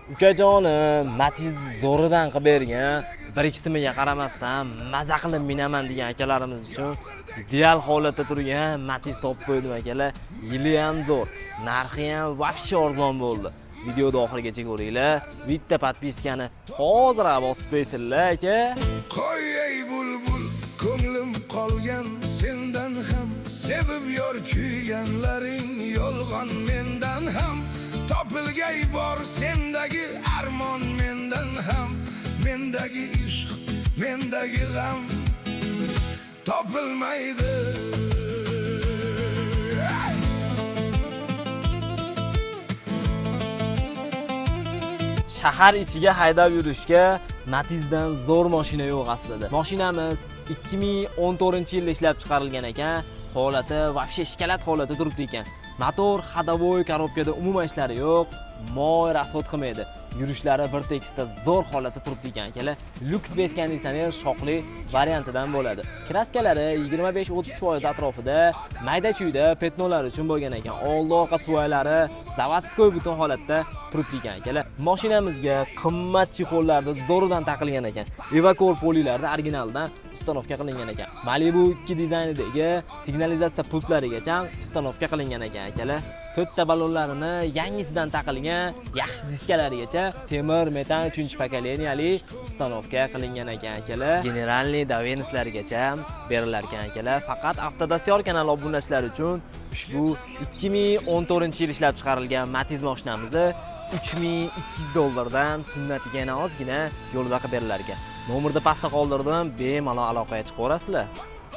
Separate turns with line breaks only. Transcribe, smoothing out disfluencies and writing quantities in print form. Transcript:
Ukajonim, Matiz zo'ridan qilib bergan, bir qismiga qaramasdan maza qilib minaman degan akalarimiz uchun ideal holatda turgan Matiz topib qo'ydim akalar. Yili ham zo'r, narxi ham vobshe arzon bo'ldi. Videoni oxirigacha ko'ringlar. Bitta podpiskani hozir bosib qo'ysinlar aka.
Qo'y ey bulbul, ko'nglim qolgan sendan ham, sevib yor kuyganlaring yolg'on mendan ham. Topilgay bor sendagi armon mendan ham, mendagi ishq, mendagi g'am topilmaydi.
Shahar ichiga haydab yurishga Matizdan zo'r mashina yo'q aslida. Mashinamiz 2014-yilda ishlab chiqarilgan ekan. Holati vobshe shikalat holatda turibdi ekan. Motor ходовой korobkada umuman ishlari yo'q, moy rasxod qilmaydi. Yurishlari bir tekisda zo'r holatda turibdi ekan akalar. Lux base konditsioner shoqli variantidan bo'ladi. Kraskalari 25-30% atrofida, mayda-chuyda petnolar uchun bo'lgan ekan. Old-orqa svoylari zavodskoy butun holatda turibdi ekan akalar. Mashinamizga qimmat chexollarda zo'ridan taqilgan ekan. Evakor polilarda originaldan ustanovka qilingan ekan. Malibu 2 dizaynidagi signalizatsiya pultlarigacha ustanovka qilingan ekan akalar. To'rtta ballonlarini yangisidan taqilgan, yaxshi diskalarigacha temir metan 3-pokoleniyali ustanovka qilingan ekan akalar. Generalniy Davenislargacha berilar ekan akalar. Faqat Avtodasyor kanali obunachilari uchun ushbu 2014-yil ishlab chiqarilgan Matiz mashinamizni $3200 sunnatiga ozgina yo'lda qilib berilar ekan. Nomerda pastda qoldirdim, bemalol aloqaga chiqaverasizlar.